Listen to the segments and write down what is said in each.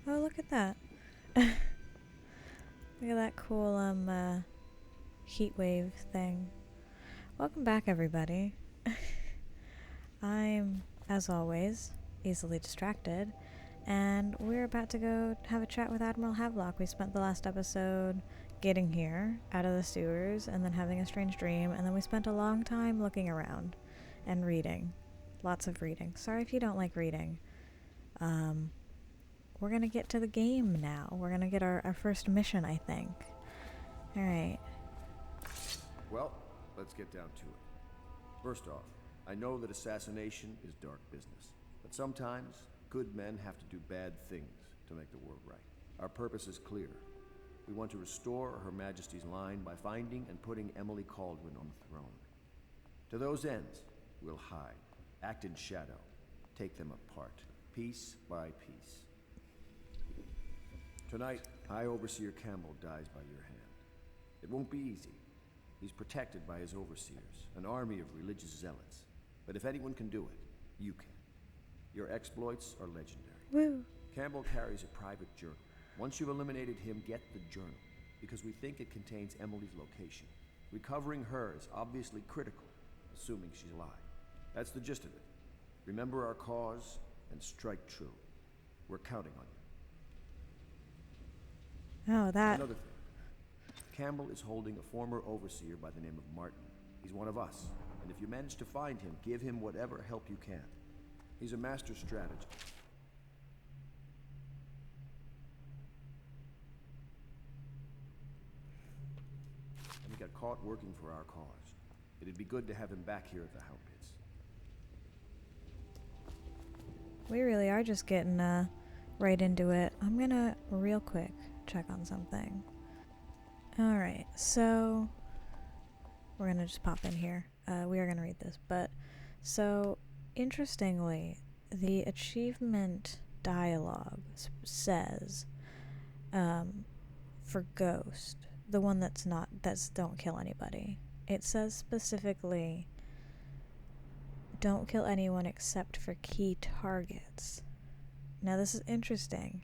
Oh, look at that. Look at that cool, heat wave thing. Welcome back, everybody. I'm, as always, easily distracted, and we're about to go have a chat with Admiral Havelock. We spent the last episode getting here, out of the sewers, and then having a strange dream, and then we spent a long time looking around and reading. Lots of reading. Sorry if you don't like reading. We're gonna get to the game now. We're gonna get our first mission, I think. Alright. Well, let's get down to it. First off, I know that assassination is dark business, but sometimes good men have to do bad things to make the world right. Our purpose is clear. We want to restore Her Majesty's line by finding and putting Emily Caldwin on the throne. To those ends, we'll hide, act in shadow, take them apart, piece by piece. Tonight, High Overseer Campbell dies by your hand. It won't be easy. He's protected by his overseers, an army of religious zealots. But if anyone can do it, you can. Your exploits are legendary. Woo! Campbell carries a private journal. Once you've eliminated him, get the journal, because we think it contains Emily's location. Recovering her is obviously critical, assuming she's alive. That's the gist of it. Remember our cause and strike true. We're counting on you. Oh, that... Another thing. Campbell is holding a former overseer by the name of Martin. He's one of us, and if you manage to find him, give him whatever help you can. He's a master strategist. And he got caught working for our cause. It'd be good to have him back here at the Hound Pits. We really are just getting, right into it. I'm gonna, real quick, check on something. Alright, so... we're gonna just pop in here. We are gonna read this, but... So, interestingly, the achievement dialogue says, for Ghost, the one that's don't kill anybody, it says specifically, don't kill anyone except for key targets. Now this is interesting,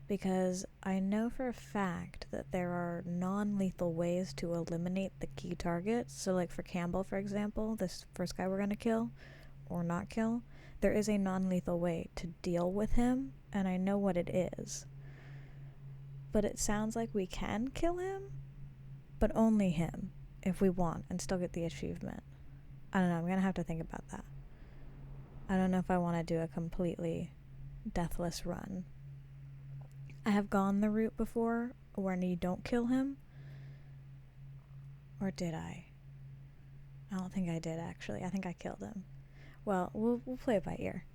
because I know for a fact that there are non-lethal ways to eliminate the key targets. So like for Campbell, for example, this first guy we're gonna kill, or not kill, there is a non-lethal way to deal with him, and I know what it is. But it sounds like we can kill him, but only him, if we want, and still get the achievement. I don't know, I'm gonna have to think about that. I don't know if I want to do a completely deathless run. I have gone the route before where you don't kill him. Or did I? I don't think I did, actually. I think I killed him. Well, we'll play it by ear.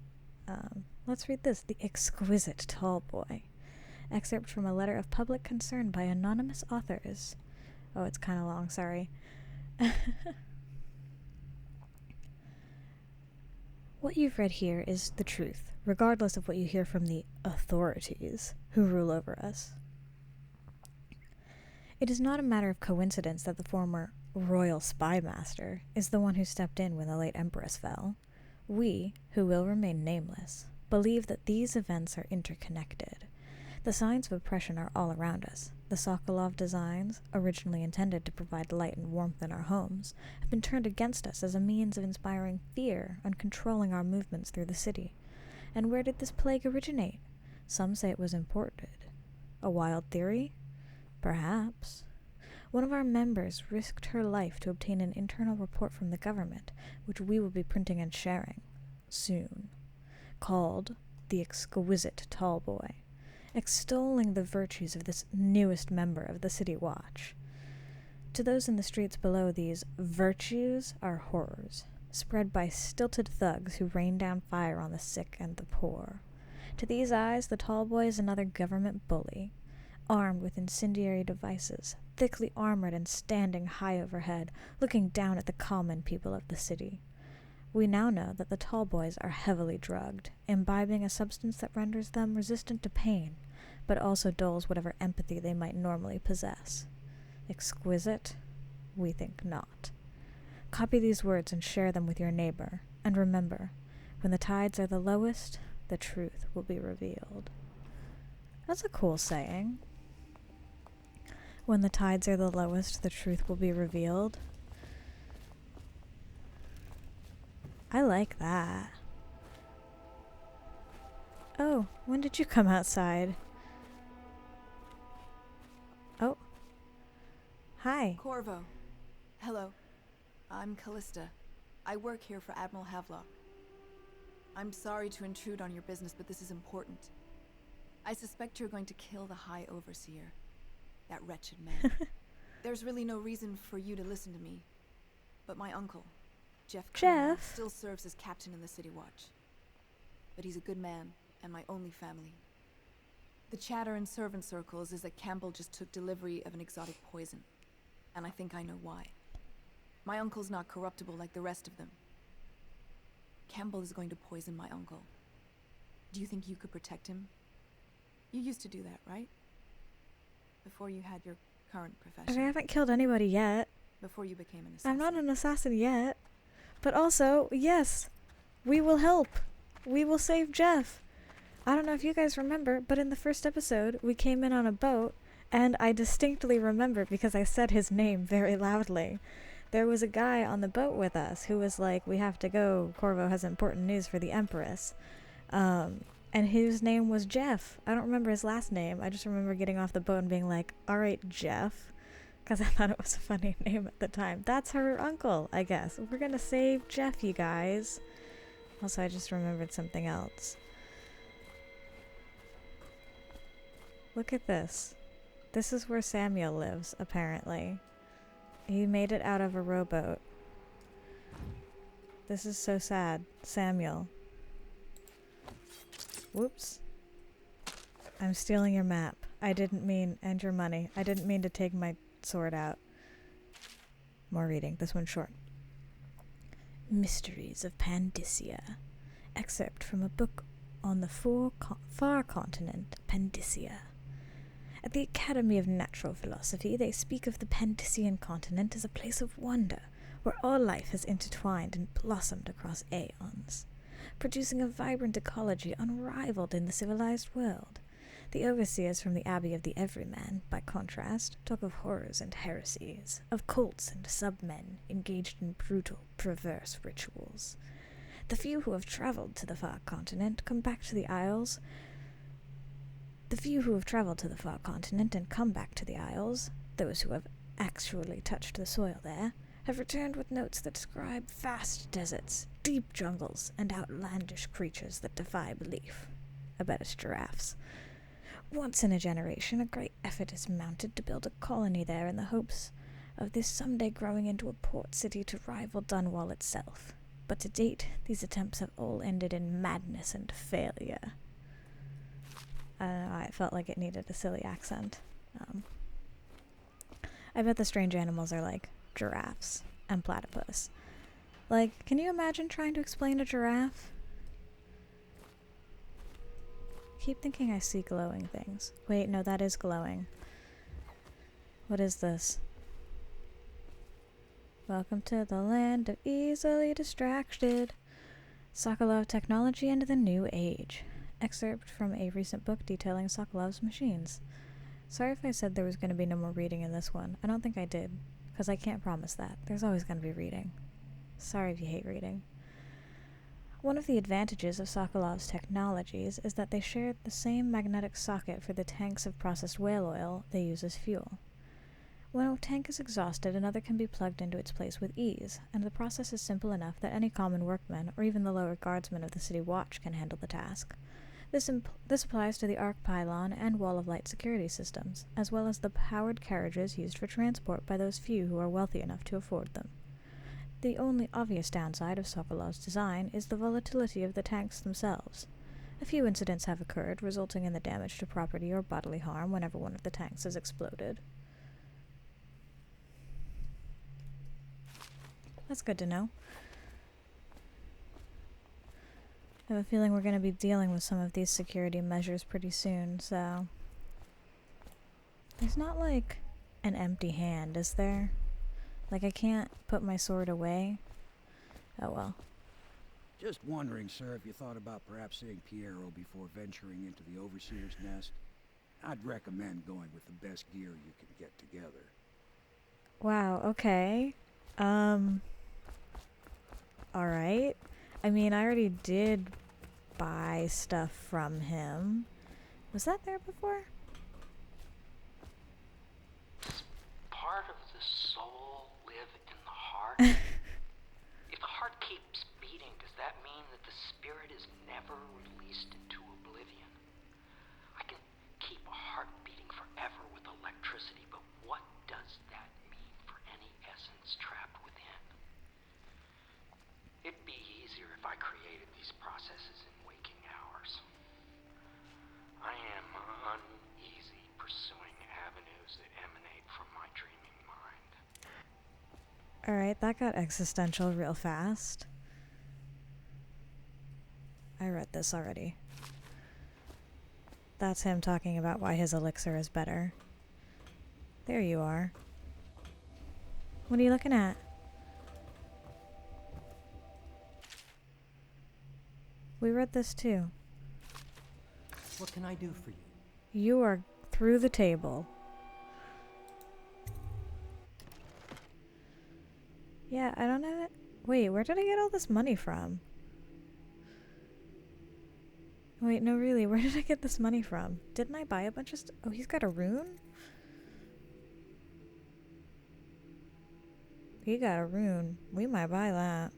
Let's read this. The Exquisite Tall Boy. Excerpt from a letter of public concern by anonymous authors. Oh, it's kind of long, sorry. What you've read here is the truth, regardless of what you hear from the authorities who rule over us. It is not a matter of coincidence that the former royal spy master is the one who stepped in when the late empress fell. We, who will remain nameless, believe that these events are interconnected. The signs of oppression are all around us. The Sokolov designs, originally intended to provide light and warmth in our homes, have been turned against us as a means of inspiring fear and controlling our movements through the city. And where did this plague originate? Some say it was imported. A wild theory? Perhaps. One of our members risked her life to obtain an internal report from the government, which we will be printing and sharing soon, called The Exquisite Tall Boy, extolling the virtues of this newest member of the City Watch. To those in the streets below, these virtues are horrors, spread by stilted thugs who rain down fire on the sick and the poor. To these eyes, the tall boy is another government bully, armed with incendiary devices, thickly armored and standing high overhead, looking down at the common people of the city. We now know that the tall boys are heavily drugged, imbibing a substance that renders them resistant to pain, but also dulls whatever empathy they might normally possess. Exquisite? We think not. Copy these words and share them with your neighbor, and remember, when the tides are the lowest, the truth will be revealed. That's a cool saying. When the tides are the lowest, the truth will be revealed. I like that. Oh, when did you come outside? Oh. Hi. Corvo. Hello. I'm Callista. I work here for Admiral Havelock. I'm sorry to intrude on your business, but this is important. I suspect you're going to kill the High Overseer. That wretched man. There's really no reason for you to listen to me. But my uncle, Jeff, still serves as captain in the City Watch. But he's a good man, and my only family. The chatter in servant circles is that Campbell just took delivery of an exotic poison. And I think I know why. My uncle's not corruptible like the rest of them. Campbell is going to poison my uncle. Do you think you could protect him? You used to do that, right? Before you had your current profession. I haven't killed anybody yet. Before you became an assassin. I'm not an assassin yet. But also, yes, we will help. We will save Jeff. I don't know if you guys remember, but in the first episode, we came in on a boat, and I distinctly remember because I said his name very loudly. There was a guy on the boat with us who was like, we have to go, Corvo has important news for the Empress. And his name was Jeff. I don't remember his last name. I just remember getting off the boat and being like, alright, Jeff. Because I thought it was a funny name at the time. That's her uncle, I guess. We're gonna save Jeff, you guys. Also, I just remembered something else. Look at this. This is where Samuel lives, apparently. He made it out of a rowboat. This is so sad. Samuel. Whoops. I'm stealing your map. I didn't mean, and your money. I didn't mean to take my sword out. More reading. This one's short. Mysteries of Pandysia. Excerpt from a book on the far continent, Pandysia. At the Academy of Natural Philosophy, they speak of the Pandysian continent as a place of wonder, where all life has intertwined and blossomed across aeons, producing a vibrant ecology unrivaled in the civilized world. The overseers from the Abbey of the Everyman, by contrast, talk of horrors and heresies, of cults and sub-men engaged in brutal, perverse rituals. The few who have traveled to the far continent come back to the Isles. The few who have traveled to the far continent and come back to the Isles, those who have actually touched the soil there, have returned with notes that describe vast deserts, deep jungles, and outlandish creatures that defy belief. I bet it's giraffes. Once in a generation, a great effort is mounted to build a colony there in the hopes of this someday growing into a port city to rival Dunwall itself. But to date, these attempts have all ended in madness and failure. I don't know, I felt like it needed a silly accent. I bet the strange animals are like giraffes and platypus. Like, can you imagine trying to explain a giraffe? Keep thinking I see glowing things. Wait, no, that is glowing. What is this? Welcome to the land of easily distracted. Sokolov Technology and the New Age. Excerpt from a recent book detailing Sokolov's machines. Sorry if I said there was going to be no more reading in this one. I don't think I did, because I can't promise that. There's always going to be reading. Sorry if you hate reading. One of the advantages of Sokolov's technologies is that they share the same magnetic socket for the tanks of processed whale oil they use as fuel. When a tank is exhausted, another can be plugged into its place with ease, and the process is simple enough that any common workman, or even the lower guardsmen of the City Watch, can handle the task. This applies to the arc pylon and wall of light security systems, as well as the powered carriages used for transport by those few who are wealthy enough to afford them. The only obvious downside of Sokolov's design is the volatility of the tanks themselves. A few incidents have occurred, resulting in the damage to property or bodily harm whenever one of the tanks has exploded. That's good to know. I have a feeling we're going to be dealing with some of these security measures pretty soon, so... There's not, like, an empty hand, is there? Like, I can't put my sword away? Oh well. Just wondering, sir, if you thought about perhaps seeing Piero before venturing into the Overseer's nest. I'd recommend going with the best gear you can get together. Wow, okay. Alright. I mean, I already did buy stuff from him. Was that there before? Does part of the soul live in the heart? If the heart keeps beating, does that mean that the spirit is never released into oblivion? I can keep a heart beating forever with electricity, but what does that mean for any essence trapped within? It'd be easier if I created these processes in waking hours. I am uneasy pursuing avenues that emanate from my dreaming mind. Alright, that got existential real fast. I read this already. That's him talking about why his elixir is better. There you are. What are you looking at? We read this too. What can I do for you? You are through the table. Yeah, I don't know. Wait, where did I get all this money from? Wait, no, really, where did I get this money from? Didn't I buy a bunch of oh, he's got a rune? He got a rune. We might buy that.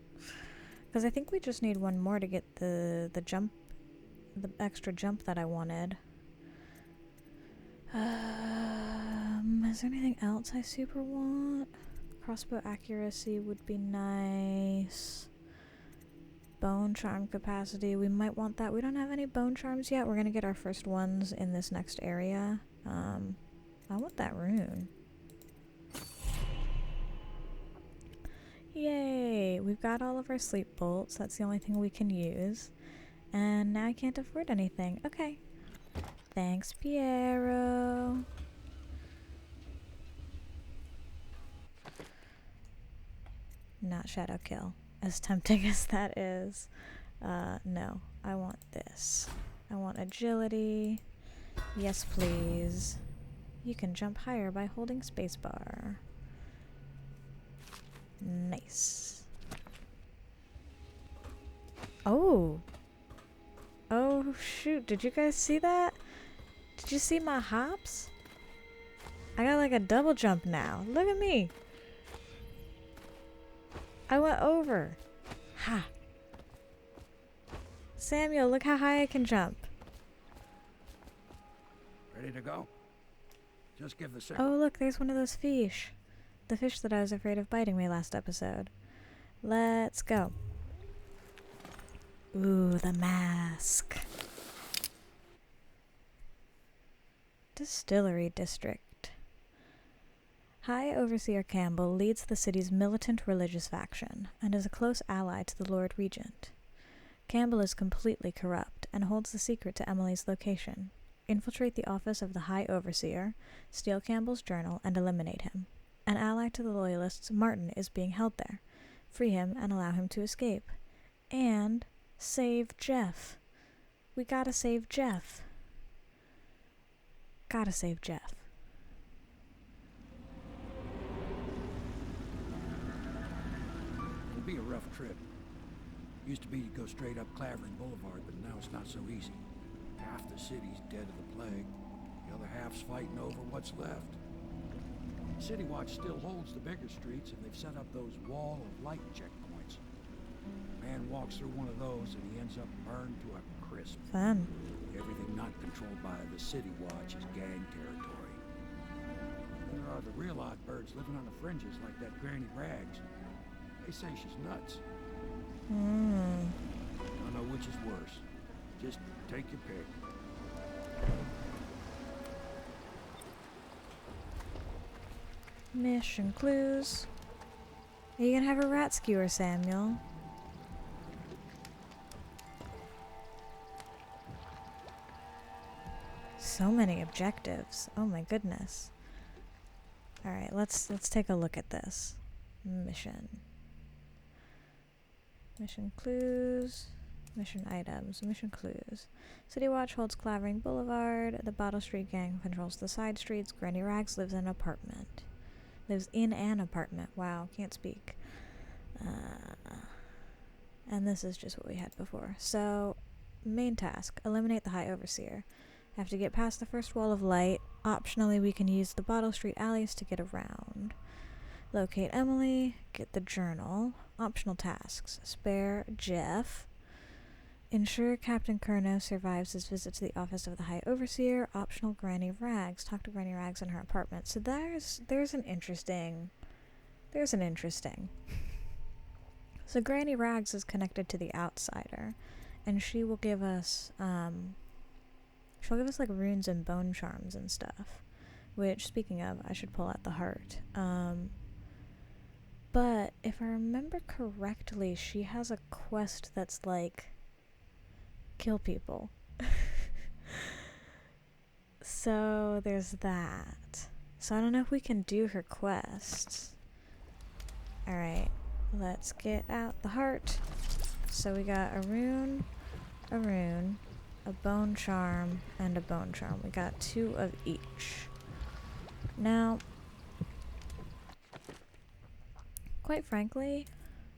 Because I think we just need one more to get the jump, the extra jump that I wanted. Is there anything else I super want? Crossbow accuracy would be nice. Bone charm capacity, we might want that. We don't have any bone charms yet. We're gonna get our first ones in this next area. I want that rune. Yay! We've got all of our sleep bolts. That's the only thing we can use. And now I can't afford anything. Okay. Thanks, Piero. Not shadow kill. As tempting as that is. No. I want this. I want agility. Yes, please. You can jump higher by holding spacebar. Nice. Oh. Oh, shoot. Did you guys see that? Did you see my hops? I got like a double jump now. Look at me. I went over. Ha. Samuel, look how high I can jump. Ready to go? Just give the signal. Oh, look, there's one of those fish. The fish that I was afraid of biting me last episode. Let's go. Ooh, the mask. Distillery District. High Overseer Campbell leads the city's militant religious faction and is a close ally to the Lord Regent. Campbell is completely corrupt and holds the secret to Emily's location. Infiltrate the office of the High Overseer, steal Campbell's journal, and eliminate him. An ally to the Loyalists, Martin, is being held there. Free him and allow him to escape. And save Jeff. We gotta save Jeff. Gotta save Jeff. It'll be a rough trip. Used to be to go straight up Clavering Boulevard, but now it's not so easy. Half the city's dead of the plague. The other half's fighting over what's left. City Watch still holds the bigger streets, and they've set up those wall of light checkpoints. A man walks through one of those, and he ends up burned to a crisp. Fun. Everything not controlled by the City Watch is gang territory. There are the real odd birds living on the fringes, like that Granny Rags. They say she's nuts. Don't know which is worse. Just take your pick. Mission clues. Are you gonna have a rat skewer, Samuel? So many objectives. Oh my goodness. Alright, let's take a look at this. Mission. Mission clues. Mission items, mission clues. City Watch holds Clavering Boulevard. The Bottle Street Gang controls the side streets. Granny Rags lives in an apartment. Wow, can't speak. And this is just what we had before. So, main task, eliminate the High Overseer. Have to get past the first wall of light. Optionally, we can use the Bottle Street alleys to get around. Locate Emily, get the journal. Optional tasks, spare Jeff. Ensure Captain Curnow survives his visit to the office of the High Overseer. Optional Granny Rags. Talk to Granny Rags in her apartment. So there's an interesting. So Granny Rags is connected to the Outsider, and she will give us she'll give us like runes and bone charms and stuff. Which, speaking of, I should pull out the heart. But if I remember correctly, she has a quest that's like kill people. So there's that. So I don't know if we can do her quests. Alright, let's get out the heart. So we got a rune, a bone charm, and a bone charm. We got 2 of each. Now, quite frankly,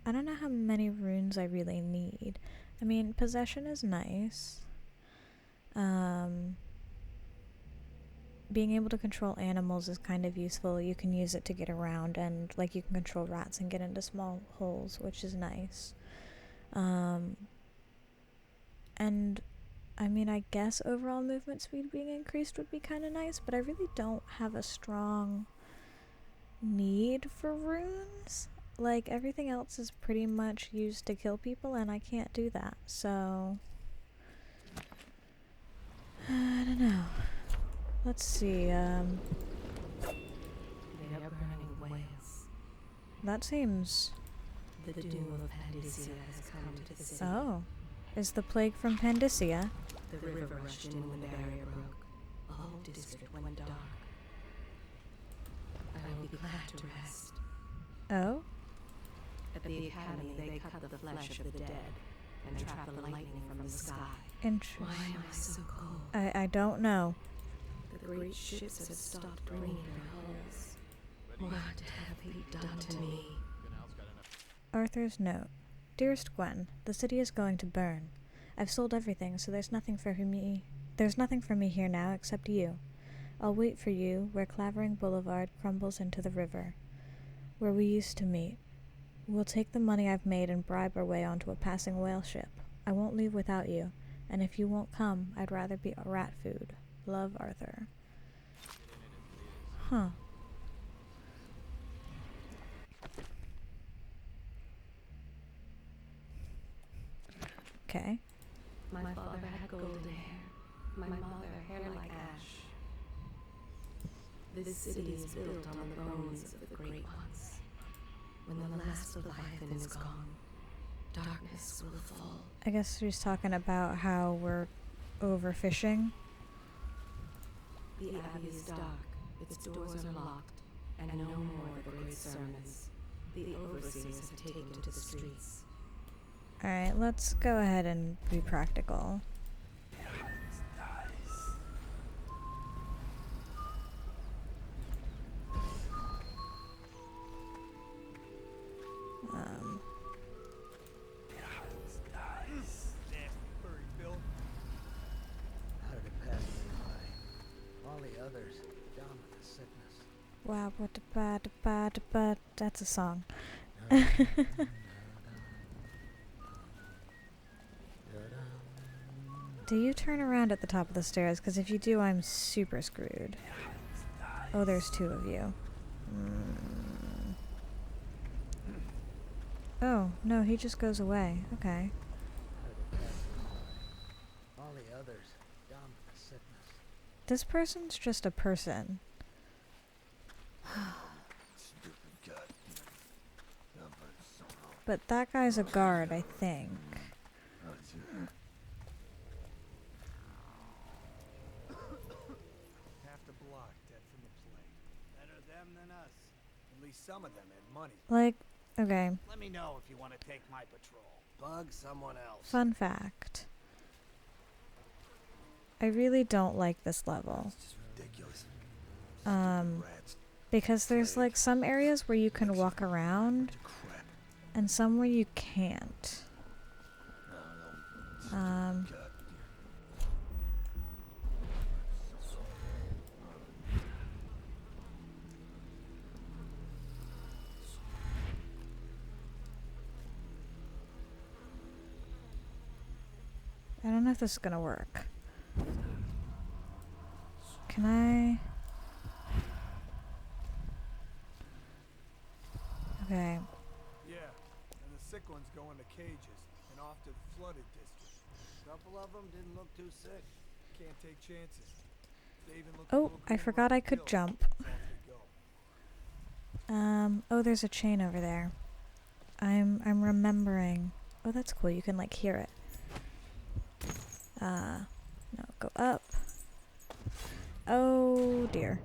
I don't know how many runes I really need. I mean, possession is nice. Being able to control animals is kind of useful. You can use it to get around, and like you can control rats and get into small holes, which is nice. And I mean, I guess overall movement speed being increased would be kind of nice, but I really don't have a strong need for runes. Like, everything else is pretty much used to kill people, and I can't do that, so I don't know. Let's see, They are burning whales. that seems... The doom of Pandysia has come to the city. Oh. Is the plague from Pandysia? The river rushed in when the barrier broke. The whole district went dark. I will be glad to rest. Oh? At the academy, they cut the flesh of the dead and trap the lightning from the sky. Why am I so cold? I don't know. The great ships have stopped bringing their hulls. What have they done to me? Arthur's note. Dearest Gwen, the city is going to burn. I've sold everything, so there's nothing for me here now except you. I'll wait for you where Clavering Boulevard crumbles into the river, where we used to meet. We'll take the money I've made and bribe our way onto a passing whale ship. I won't leave without you, and if you won't come, I'd rather be rat food. Love, Arthur. Huh. Okay. My father had golden hair. My mother hair like ash. This city is built on the bones of the great ones. When the last Leviathan is gone, darkness will fall. I guess she's talking about how we're overfishing. The abbey is dark, its doors are locked, and no more the great sermons. The overseers have taken to the streets. Alright, let's go ahead and be practical. Wow, that's a song. Do you turn around at the top of the stairs? Because if you do, I'm super screwed. Oh, there's 2 of you. Oh, no, he just goes away. Okay. This person's just a person. But that guy's a guard, I think. Half the block dead from the plague. Better them than us. At least some of them had money. Like, Okay. Let me know if you want to take my patrol. Bug someone else. Fun fact. I really don't like this level. It's just ridiculous. Rats. Because there's like some areas where you can walk around Crap. and some where you can't. God. I don't know if this is gonna work. Can I? Okay. Yeah, and the sick ones go into cages and off to the flooded district. A couple of them didn't look too sick. Can't take chances. They even look a Oh, little I groomer forgot on I the could kills. jump. So off they go. Oh, there's a chain over there. I'm remembering. Oh, that's cool. You can like hear it. No, go up. Oh dear.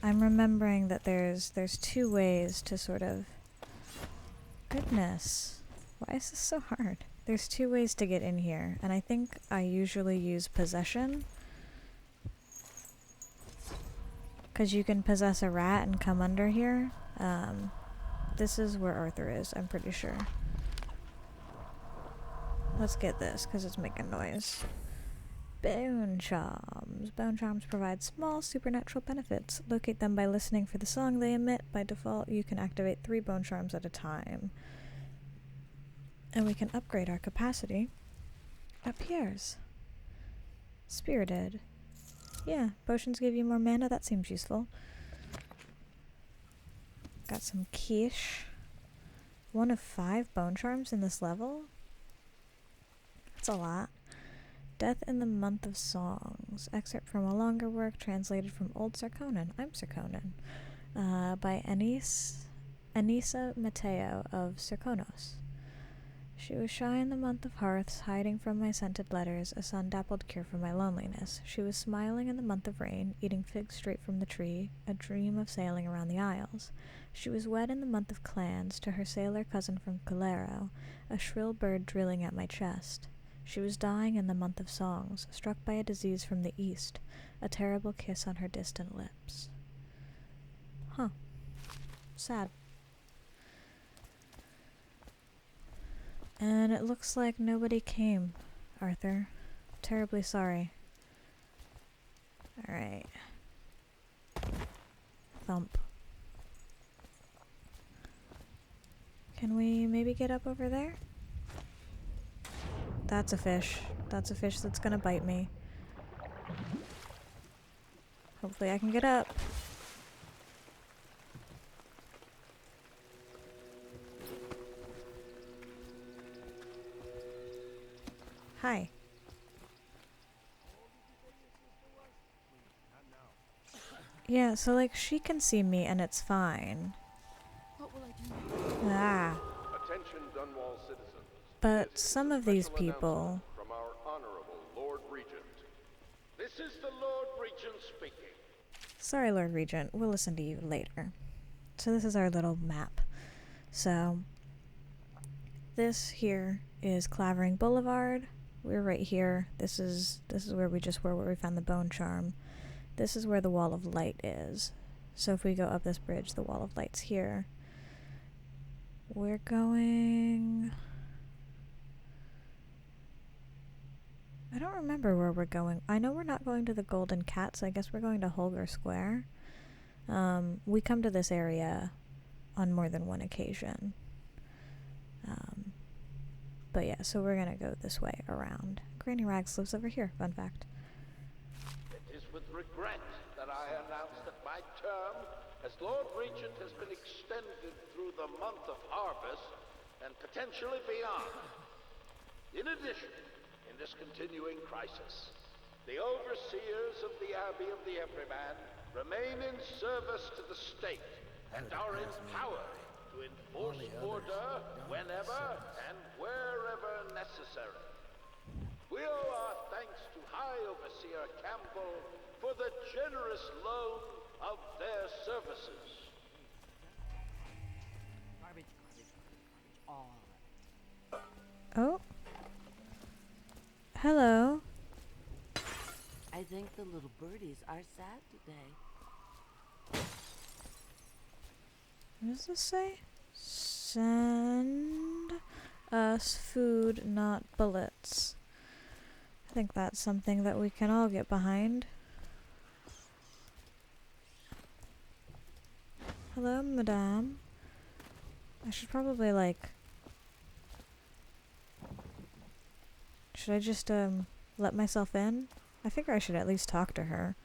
I'm remembering that there's two ways to sort of. Goodness, why is this so hard? There's two ways to get in here, and I think I usually use possession. 'Cause you can possess a rat and come under here. This is where Arthur is, I'm pretty sure. Let's get this, 'cause it's making noise. Bone charms. Bone charms provide small supernatural benefits. Locate them by listening for the song they emit. By default, you can activate 3 bone charms at a time. And we can upgrade our capacity at Pierre's. Spirited. Yeah, potions give you more mana. That seems useful. Got some quiche. 1 of 5 bone charms in this level? That's a lot. Death in the Month of Songs. Excerpt from a longer work translated from Old Sarkonan. I'm Sarkonan. By Anissa Mateo of Sarkonos. She was shy in the month of hearths, hiding from my scented letters, a sun-dappled cure for my loneliness. She was smiling in the month of rain, eating figs straight from the tree, a dream of sailing around the isles. She was wed in the month of clans, to her sailor cousin from Calero, a shrill bird drilling at my chest. She was dying in the month of songs, struck by a disease from the east, a terrible kiss on her distant lips. Huh. Sad. And it looks like nobody came, Arthur. Terribly sorry. Alright. Thump. Can we maybe get up over there? That's a fish. That's a fish that's gonna bite me. Hopefully I can get up. Hi. Yeah, so like she can see me and it's fine. What will I do now? Ah. Attention Dunwall citizens. But some of these Special people. announcement from our honorable Lord Regent. This is the Lord Regent speaking. Sorry, Lord Regent. We'll listen to you later. So this is our little map. So this here is Clavering Boulevard. We're right here. This is where we just were, where we found the bone charm. This is where the Wall of Light is. So if we go up this bridge, the Wall of Light's here. We're going... I don't remember where we're going. I know we're not going to the Golden Cat, so I guess we're going to Holger Square. We come to this area on more than one occasion. But yeah, so we're gonna go this way around. Granny Rags lives over here, fun fact. It is with regret that I announce that my term as Lord Regent has been extended through the month of harvest and potentially beyond. In addition, in this continuing crisis, the overseers of the Abbey of the Everyman remain in service to the state and are empowered to enforce order whenever and wherever necessary. We owe our thanks to High Overseer Campbell for the generous loan of their services. Garbage, garbage, garbage, all. Oh. Hello. I think the little birdies are sad today. What does this say? Send us food, not bullets. I think that's something that we can all get behind. Hello, madame. I should probably, like... Should I just, let myself in? I figure I should at least talk to her.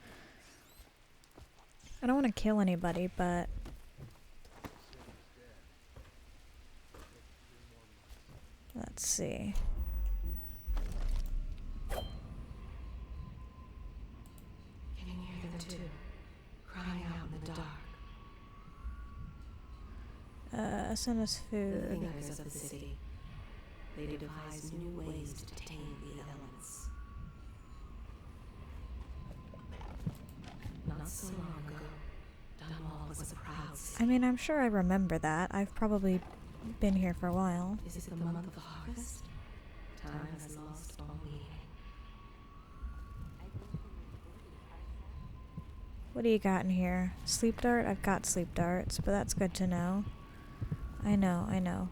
I don't want to kill anybody, but... Let's see. Can you hear them too? Crying out in the dark. Send us The food. thinkers of the city. They devise new ways to tame the elements. Not so long ago, Dunwall was a proud city. I mean, I'm sure I remember that. I've probably been here for a while. Is it the month of harvest? Time has lost all meaning. What do you got in here? Sleep dart? I've got sleep darts, but that's good to know. I know, I know.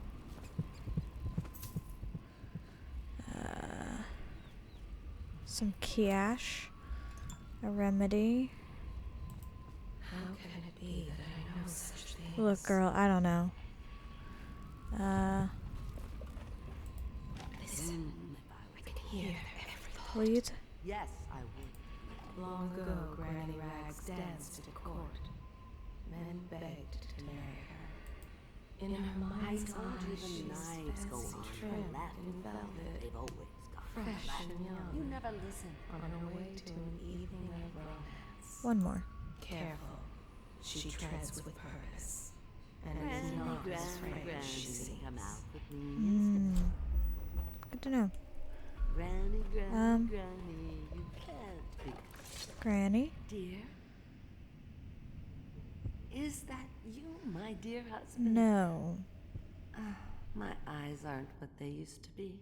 Some cash. A remedy. How can it be that I know such things? Look, girl, I don't know. Listen, I can hear their every thought. Will you Yes, I would. Long ago, Granny Rags danced at court. Men begged to marry her. In her mind's told eye, you the she's knives go fancy on the trimmed left. in velvet, They've always gone fresh left. and young. You never listen. On her way to an evening of romance. One more. Careful, she treads with purpose. And Granny, is not as Granny, frail as she Granny, come seems. out with me. Good to know. Granny, Granny, Um. Granny, you can't be. Granny? Dear? Is that you, my dear husband? No. My eyes aren't what they used to be.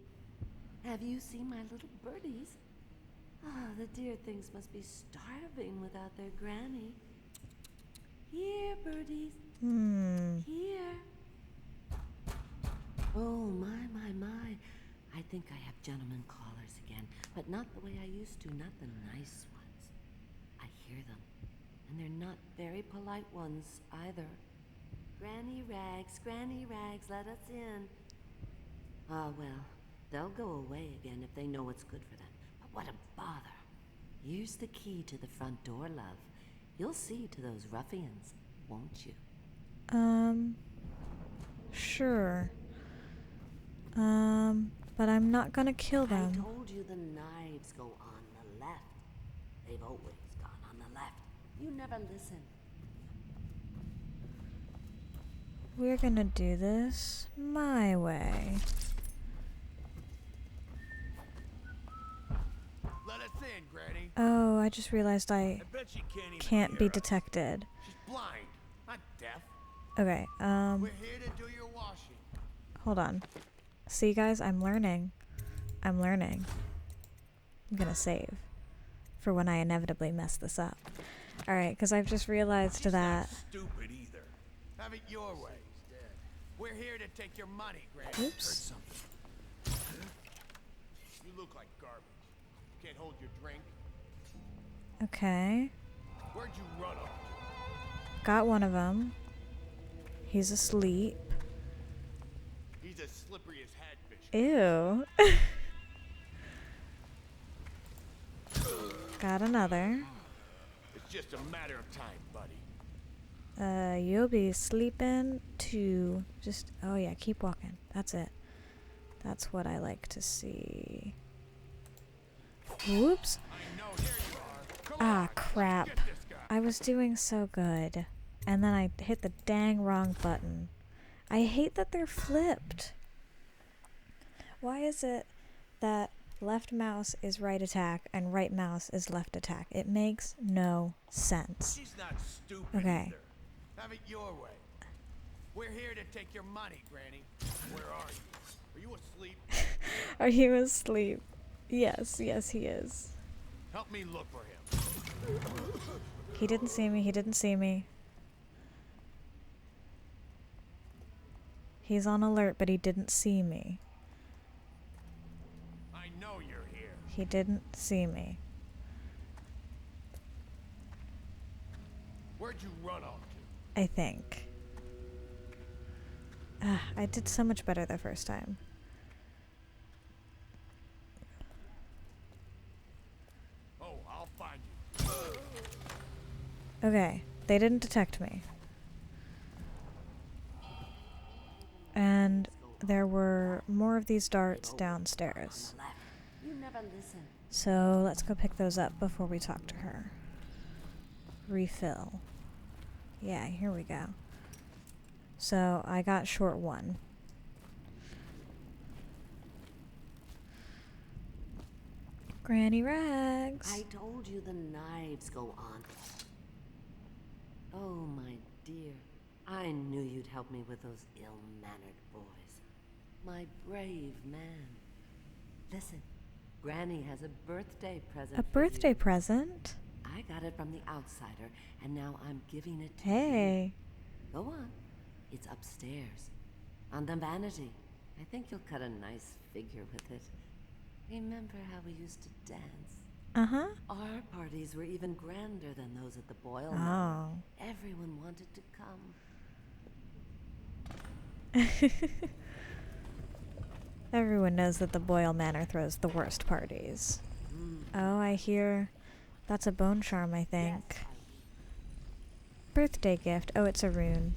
Have you seen my little birdies? The dear things must be starving without their granny. Here, birdies. Here. Oh, my. I think I have gentlemen callers again, but not the way I used to, not the nice ones. I hear them, and they're not very polite ones either. Granny Rags, let us in. Ah, well, they'll go away again if they know what's good for them. But what a bother. Here's the key to the front door, love. You'll see to those ruffians, won't you? Sure. But I'm not gonna kill I them. told you the knives go on the left. They've always gone on the left. You never listen. We're gonna do this my way. Let us in, Granny. Oh, I just realized I I bet she can't even can't hear be us. detected. She's blind, not deaf. Okay, We're here to do your washing. hold on. See, guys, I'm learning. I'm gonna save for when I inevitably mess this up. Alright, because I've just realized She's that... not stupid either. Have it your way. We're here to take your money, Granny. Oops. You look like garbage. Can't hold your drink. Okay. Where'd you run off? Got one of them. He's asleep. He's as slippery as hagfish. Ew. Got another. It's just a matter of time, buddy. You'll be sleeping too. Just, oh yeah, keep walking. That's it. That's what I like to see. Whoops. I know, here you are. Come Ah, on, crap. let's get this guy. I was doing so good. And then I hit the dang wrong button. I hate that they're flipped. Why is it that left mouse is right attack and right mouse is left attack. It makes no sense. She's not stupid Okay. either. Have it your way. We're here to take your money, Granny. Where are you? Are you asleep? Are you asleep? Yes, yes he is. Help me look for him. He didn't see me, he didn't see me. He's on alert, but he didn't see me. I know you're here. He didn't see me. Where'd you run off to? I think. I did so much better the first time. Oh, I'll find you. Okay, they didn't detect me. And there were more of these darts downstairs. You never listen. So let's go pick those up before we talk to her. Refill. Yeah, here we go. So I got short one. Granny Rags. I told you the knives go on. Oh, my dear. I knew you'd help me with those ill-mannered boys. My brave man. Listen, Granny has a birthday present A for birthday you. present? I got it from the outsider, and now I'm giving it to Hey. you. Go on. It's upstairs. On the vanity. I think you'll cut a nice figure with it. Remember how we used to dance? Uh-huh. Our parties were even grander than those at the Boyle Oh. Manor. Everyone wanted to come. Everyone knows that the Boyle Manor throws the worst parties. Oh, I hear that's a bone charm, I think. Yes, Birthday gift. Oh, it's a rune.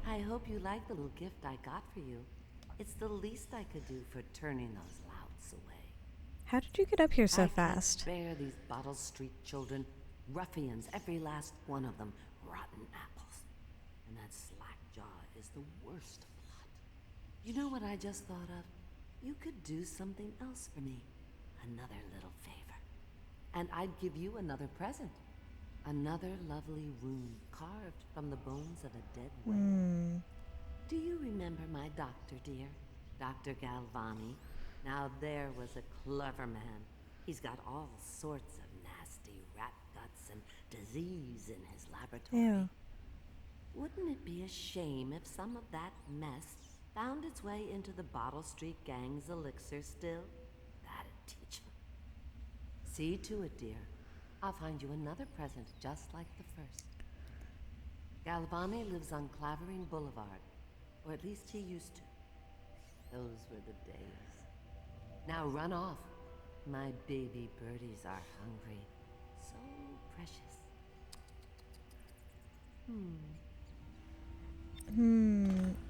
I hope you like the little gift I got for you. It's the least I could do for turning those louts away. How did you get up here so I fast? can't bear these Bottle Street children. Ruffians, every last one of them. Rotten apples. And that slackjaw is the worst lot. You know what I just thought of? You could do something else for me. Another little favor. And I'd give you another present. Another lovely rune carved from the bones of a dead whale. Do you remember my doctor, dear? Dr. Galvani? Now there was a clever man. He's got all sorts of nasty rat guts and disease in his laboratory. Ew. Wouldn't it be a shame if some of that mess found its way into the Bottle Street Gang's elixir still? That'd teach him. See to it, dear. I'll find you another present just like the first. Galvani lives on Clavering Boulevard, or at least he used to. Those were the days. Now run off. My baby birdies are hungry. So precious.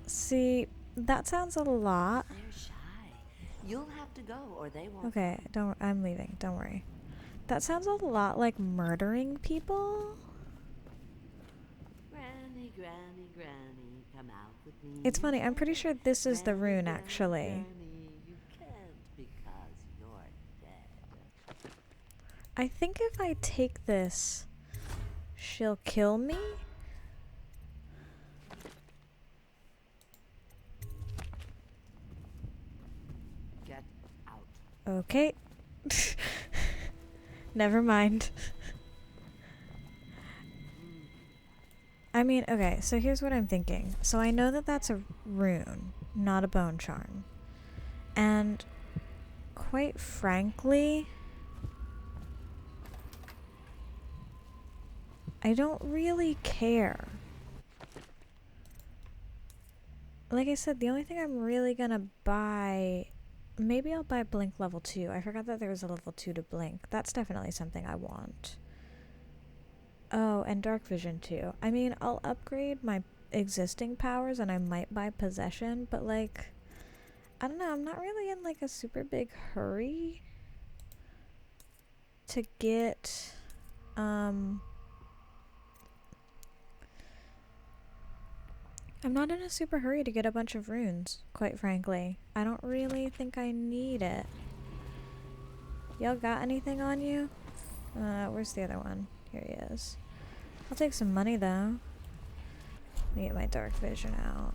See, that sounds a lot. They're shy. You'll have to go, or they won't. Okay, I'm leaving. Don't worry. That sounds a lot like murdering people. Granny, Granny, Granny, come out with me. It's funny. I'm pretty sure this is the rune, actually. Granny, you can't because you're dead. I think if I take this, she'll kill me. Get out. Okay. Never mind. I mean, okay, so here's what I'm thinking. So I know that that's a rune, not a bone charm. And quite frankly, I don't really care. Like I said, the only thing I'm really gonna buy... Maybe I'll buy Blink level 2. I forgot that there was a level 2 to Blink. That's definitely something I want. Oh, and Dark Vision too. I mean, I'll upgrade my existing powers and I might buy Possession, but like, I don't know, I'm not really in like a super big hurry to get, I'm not in a super hurry to get a bunch of runes, quite frankly. I don't really think I need it. Y'all got anything on you? Where's the other one? Here he is. I'll take some money though. Let me get my dark vision out.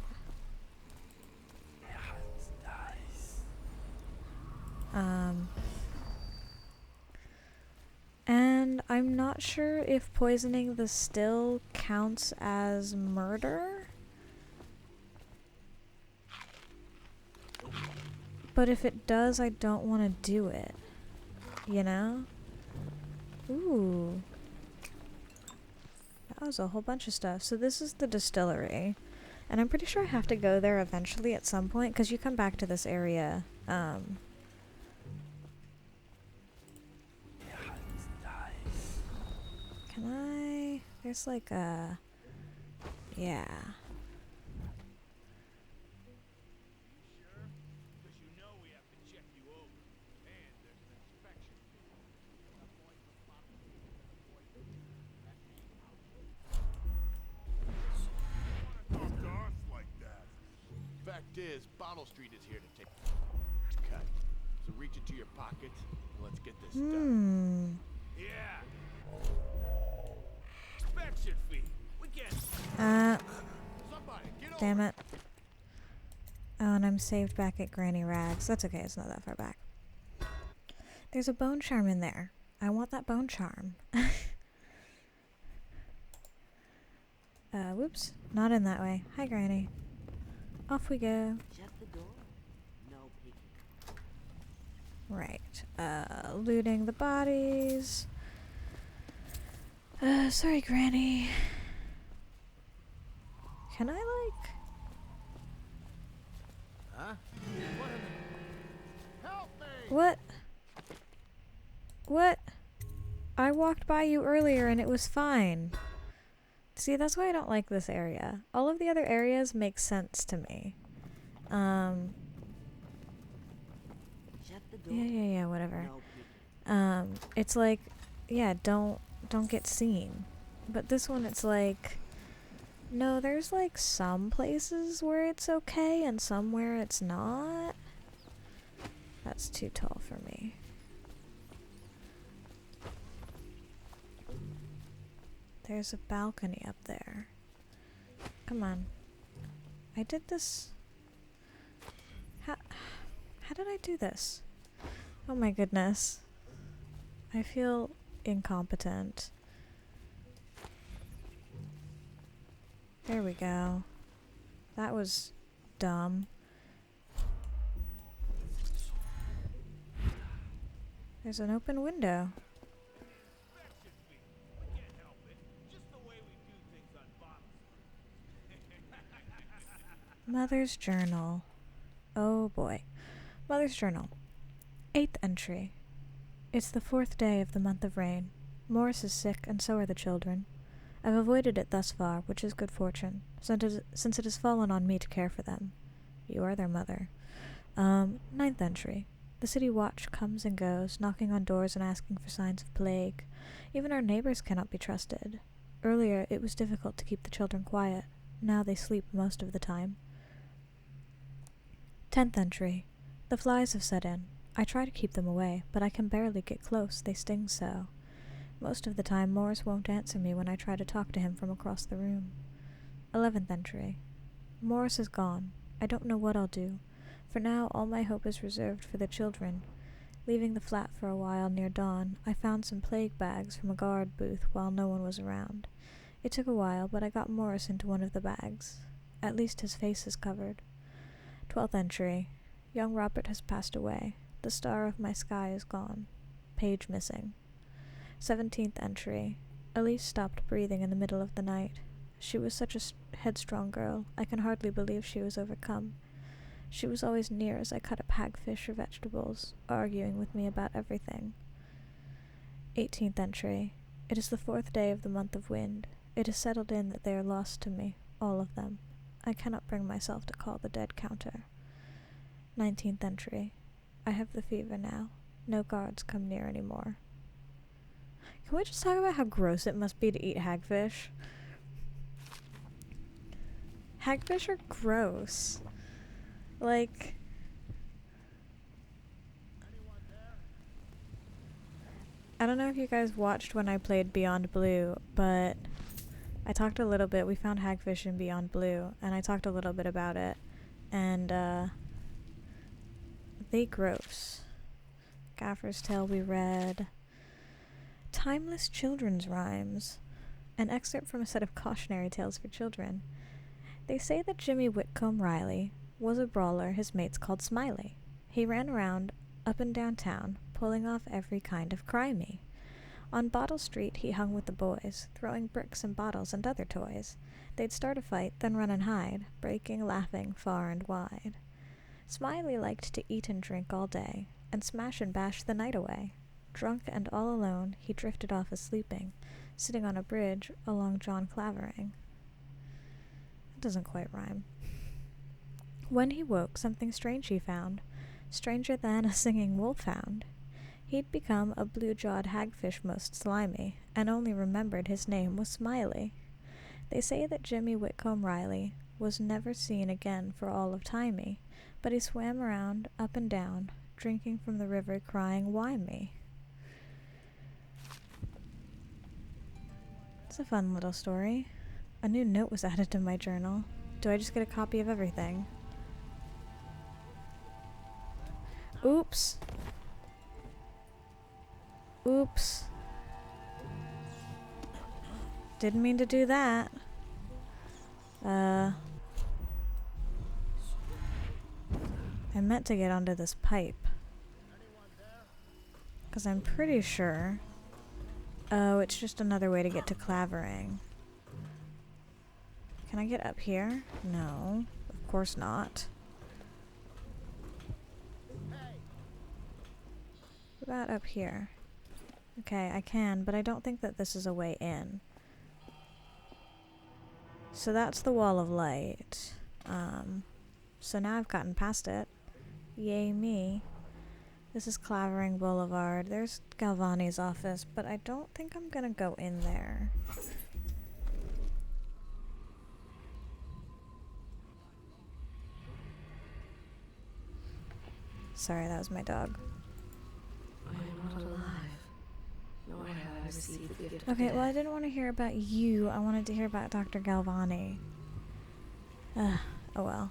And I'm not sure if poisoning the still counts as murder. But if it does, I don't want to do it. You know? Ooh. That was a whole bunch of stuff. So this is the distillery. And I'm pretty sure I have to go there eventually at some point, because you come back to this area. Can I? There's like a... Yeah. Fact is, Bottle Street is here to take cut. So reach into your pocket and let's get this done. Yeah. Inspection fee. We get. Damn it. Oh, and I'm saved back at Granny Rags. That's okay, it's not that far back. There's a bone charm in there. I want that bone charm. Whoops. Not in that way. Hi, Granny. Off we go. Shut the door. No peeking. Right. Looting the bodies. Sorry, Granny. Can I, like... Huh? Help me! What? What? I walked by you earlier and it was fine. See, that's why I don't like this area. All of the other areas make sense to me. Shut the door. Yeah, whatever. No peeking. It's like, yeah, don't get seen. But this one, it's like, no, there's like some places where it's okay and some where it's not. That's too tall for me. There's a balcony up there. Come on. I did this... How did I do this? Oh my goodness. I feel incompetent. There we go. That was dumb. There's an open window. Mother's Journal. Oh boy. Mother's Journal. 8th entry. It's the 4th day of the month of rain. Morris is sick, and so are the children. I've avoided it thus far, which is good fortune, since it has fallen on me to care for them. You are their mother. 9th entry. The city watch comes and goes, knocking on doors and asking for signs of plague. Even our neighbors cannot be trusted. Earlier, it was difficult to keep the children quiet. Now they sleep most of the time. 10th entry. The flies have set in. I try to keep them away, but I can barely get close, they sting so. Most of the time, Morris won't answer me when I try to talk to him from across the room. 11th entry. Morris is gone. I don't know what I'll do. For now, all my hope is reserved for the children. Leaving the flat for a while near dawn, I found some plague bags from a guard booth while no one was around. It took a while, but I got Morris into one of the bags. At least his face is covered. 12th entry. Young Robert has passed away. The star of my sky is gone. Page missing. 17th entry. Elise stopped breathing in the middle of the night. She was such a headstrong girl, I can hardly believe she was overcome. She was always near as I cut up hagfish or vegetables, arguing with me about everything. 18th entry. It is the 4th day of the month of wind. It has settled in that they are lost to me, all of them. I cannot bring myself to call the dead counter. 19th entry. I have the fever now. No guards come near anymore. Can we just talk about how gross it must be to eat hagfish? Hagfish are gross. Like... I don't know if you guys watched when I played Beyond Blue, but I talked a little bit. We found hagfish in Beyond Blue, and I talked a little bit about it. And, they gross. Gaffer's Tale we read. Timeless Children's Rhymes. An excerpt from a set of cautionary tales for children. They say that Jimmy Whitcomb Riley was a brawler his mates called Smiley. He ran around up and down town, pulling off every kind of crimey. On Bottle Street he hung with the boys, throwing bricks and bottles and other toys. They'd start a fight, then run and hide, breaking, laughing far and wide. Smiley liked to eat and drink all day, and smash and bash the night away. Drunk and all alone, he drifted off asleeping, sitting on a bridge along John Clavering. That doesn't quite rhyme. When he woke, something strange he found, stranger than a singing wolfhound. He'd become a blue-jawed hagfish most slimy, and only remembered his name was Smiley. They say that Jimmy Whitcomb Riley was never seen again for all of timey, but he swam around, up and down, drinking from the river, crying, "Why me?" It's a fun little story. A new note was added to my journal. Do I just get a copy of everything? Oops. Oops. Didn't mean to do that. I meant to get onto this pipe. 'Cause I'm pretty sure... Oh, it's just another way to get to Clavering. Can I get up here? No. Of course not. What about up here? Okay, I can, but I don't think that this is a way in. So that's the wall of light. So now I've gotten past it. Yay me. This is Clavering Boulevard. There's Galvani's office, but I don't think I'm gonna go in there. Sorry, that was my dog. I am not alive, nor have I received the gift. Okay, well, I didn't want to hear about you. I wanted to hear about Dr. Galvani. Oh well.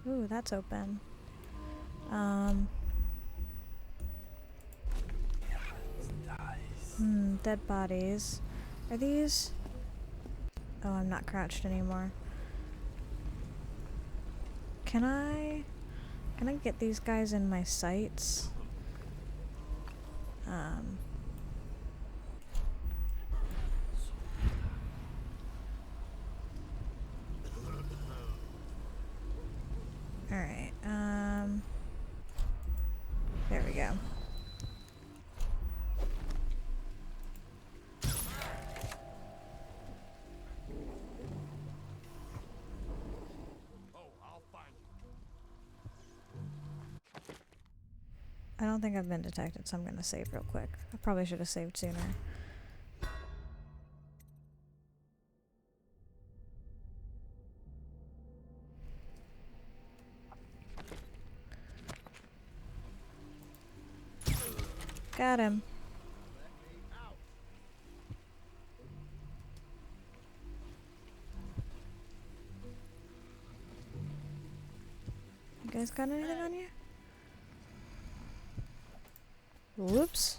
Ooh, that's open. Dead bodies. Are these... Oh, I'm not crouched anymore. Can I get these guys in my sights? Alright, there we go. I don't think I've been detected, so I'm gonna save real quick. I probably should have saved sooner. Got him. You guys got anything on you? Whoops.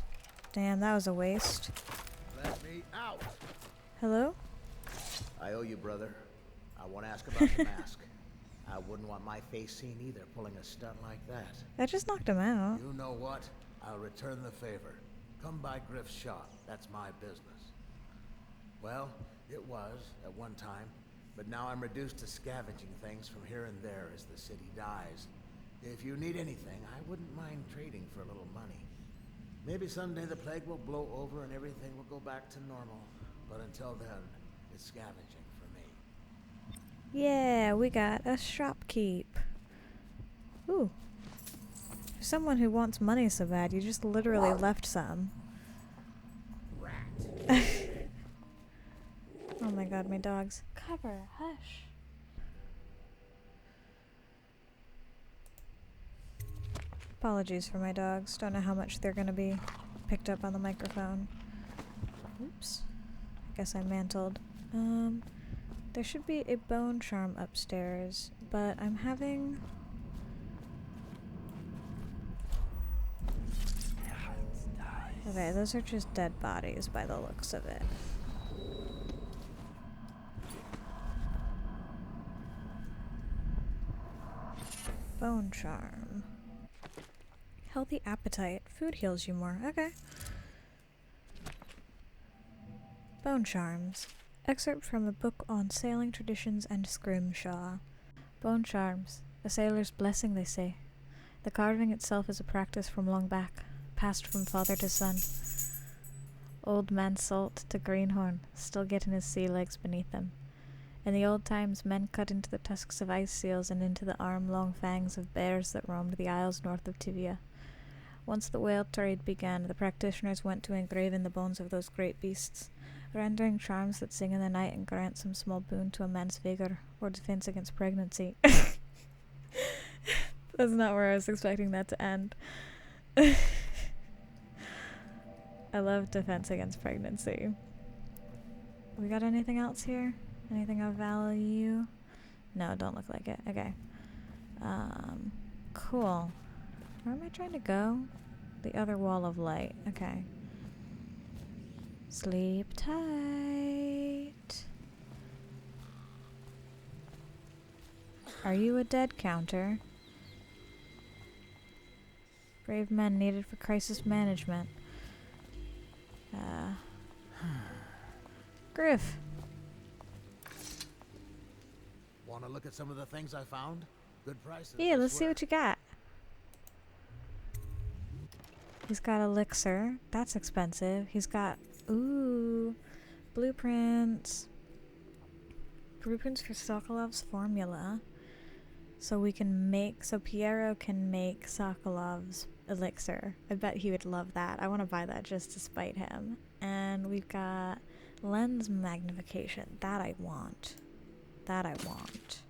Damn, that was a waste. Let me out. Hello? I owe you, brother. I want to ask about the mask. I wouldn't want my face seen either, pulling a stunt like that. That just knocked him out. You know what? I'll return the favor. Come by Griff's shop. That's my business. Well, it was at one time, but now I'm reduced to scavenging things from here and there as the city dies. If you need anything, I wouldn't mind trading for a little money. Maybe someday the plague will blow over and everything will go back to normal. But until then, it's scavenging for me. Yeah, we got a shopkeep. Ooh. For someone who wants money so bad, you just literally left some. Rat. god, my dogs. Cover, hush. Apologies for my dogs. Don't know how much they're gonna be picked up on the microphone. Oops. I guess I mantled. There should be a bone charm upstairs, but I'm having... Okay, those are just dead bodies by the looks of it. Bone charm. Healthy appetite. Food heals you more. Okay. Bone charms. Excerpt from a book on sailing traditions and scrimshaw. Bone charms. A sailor's blessing, they say. The carving itself is a practice from long back, passed from father to son. Old man Salt to Greenhorn, still getting his sea legs beneath him. In the old times, men cut into the tusks of ice seals and into the arm-long fangs of bears that roamed the isles north of Tivia. Once the whale trade began, the practitioners went to engraven the bones of those great beasts, rendering charms that sing in the night and grant some small boon to a man's vigor or defense against pregnancy. That's not where I was expecting that to end. I love defense against pregnancy. We got anything else here? Anything of value? No, don't look like it. Okay. Cool. Where am I trying to go? The other wall of light. Okay. Sleep tight. Are you a dead counter? Brave men needed for crisis management. Griff. Want to look at some of the things I found? Good prices. Yeah, let's see what you got. He's got elixir. That's expensive. He's got, ooh, blueprints. Blueprints for Sokolov's formula. So we can make, so Piero can make Sokolov's elixir. I bet he would love that. I want to buy that just to spite him. And we've got lens magnification. That I want. That I want.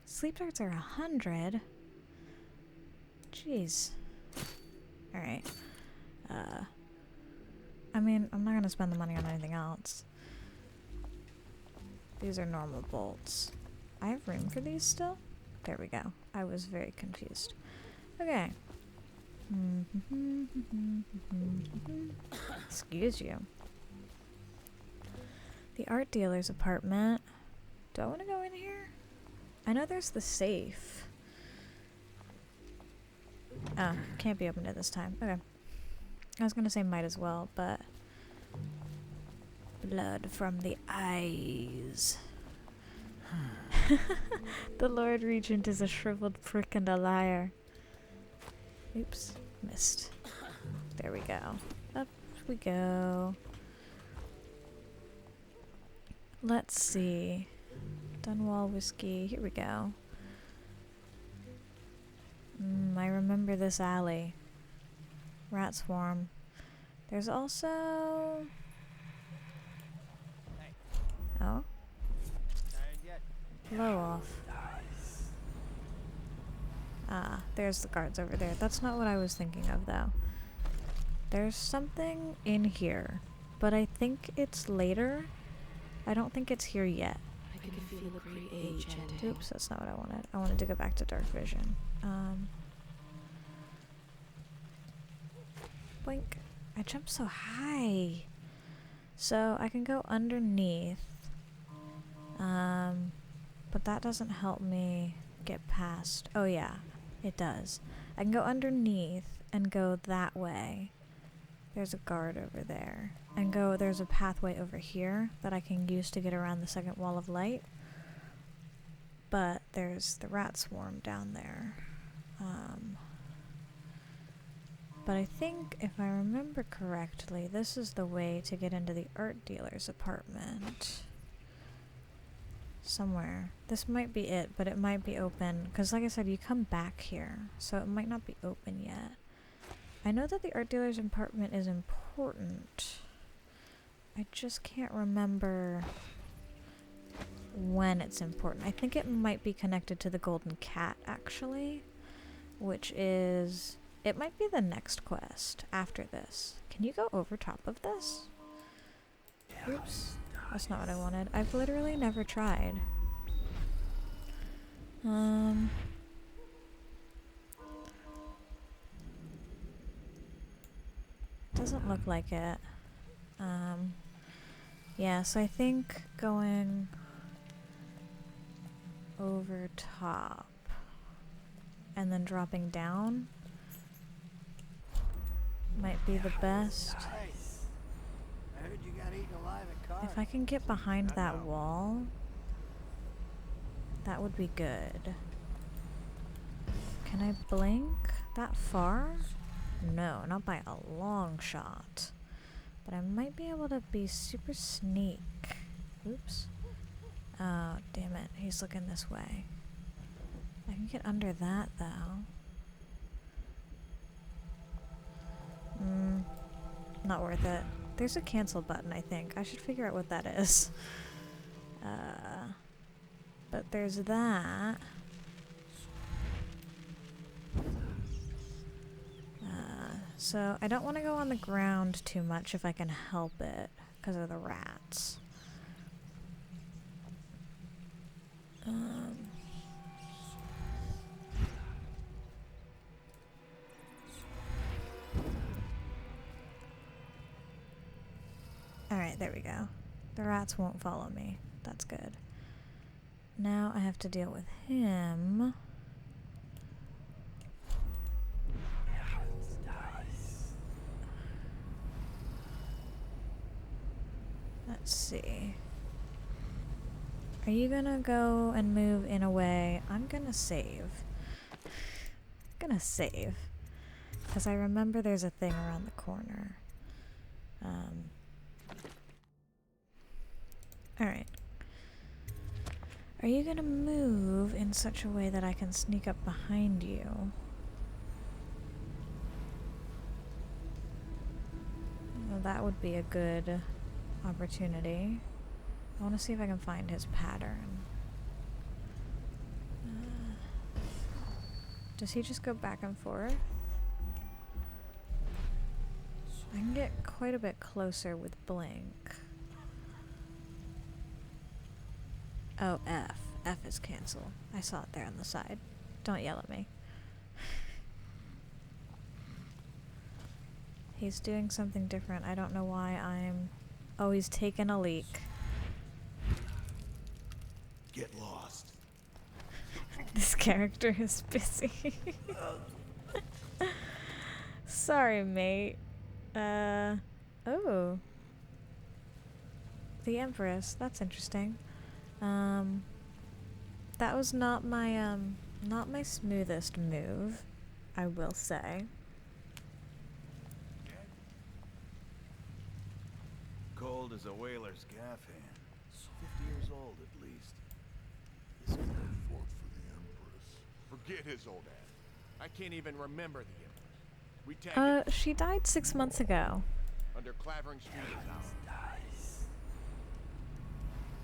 Sleep darts are 100. Jeez. Alright. I mean, I'm not gonna spend the money on anything else. These are normal bolts. I have room for these still? There we go. I was very confused. Okay. Excuse you. The art dealer's apartment. Do I want to go in here? I know there's the safe. Oh, can't be opened at this time. Okay. I was gonna say might as well, but... Blood from the eyes. The Lord Regent is a shriveled prick and a liar. Oops. Missed. There we go. Up we go. Let's see. Dunwall whiskey. Here we go. I remember this alley. Rat swarm. There's also... Oh? Blow off. Ah, there's the guards over there. That's not what I was thinking of, though. There's something in here, but I think it's later. I don't think it's here yet. I can feel a great age ending. Oops, that's not what I wanted. I wanted to go back to dark vision. Boink. I jumped so high. So I can go underneath. But that doesn't help me get past. Oh yeah, it does. I can go underneath and go that way. There's a guard over there. And there's a pathway over here that I can use to get around the second wall of light. But there's the rat swarm down there. But I think, if I remember correctly, this is the way to get into the art dealer's apartment. Somewhere. This might be it, but it might be open. Because like I said, you come back here, so it might not be open yet. I know that the art dealer's apartment is important. I just can't remember when it's important. I think it might be connected to the golden cat, actually, which is... It might be the next quest after this. Can you go over top of this? Oops. That's not what I wanted. I've literally never tried. Doesn't look like it. Yeah, so I think going over top and then dropping down might be the best. I heard you got eaten alive at cards. If I can get behind that wall, that would be good. Can I blink that far? No, not by a long shot. But I might be able to be super sneak. Oops. Oh, damn it. He's looking this way. I can get under that, though. Not worth it. There's a cancel button, I think. I should figure out what that is. But there's that. So I don't want to go on the ground too much if I can help it, because of the rats. Alright, there we go. The rats won't follow me. That's good. Now I have to deal with him. Let's see. Are you gonna go and move in a way? I'm gonna save. Because I remember there's a thing around the corner. Alright. Are you gonna move in such a way that I can sneak up behind you? Well, that would be a good opportunity. I want to see if I can find his pattern. Does he just go back and forth? I can get quite a bit closer with blink. Oh, F. F is cancel. I saw it there on the side. Don't yell at me. He's doing something different. I don't know why I'm... Oh, he's taking a leak. Get lost. This character is busy. Sorry, mate. Oh. The Empress. That's interesting. That was not my smoothest move, I will say. Cold as a whaler's gaff hand. 50 years old at least. This guy fought for the Empress. Forget his old ass. I can't even remember the Empress. We tagged She died 6 months ago. under Clavering Street is ours.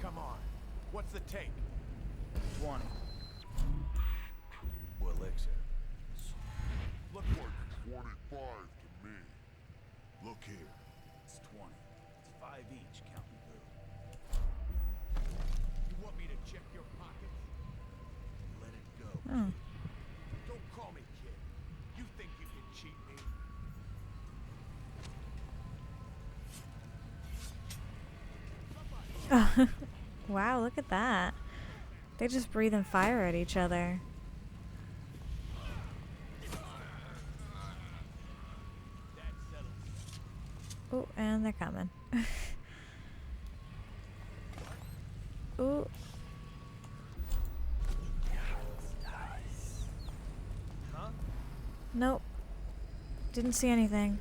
Come on. What's the take? 20. Elixir. Look like 25 to me. Look here. It's 20. It's 5 each, counting Boo. You want me to check your pockets? Let it go. Oh. Don't call me kid. You think you can cheat me? Wow, look at that. They're just breathing fire at each other. Oh, and they're coming. Ooh. Huh? Nope. Didn't see anything.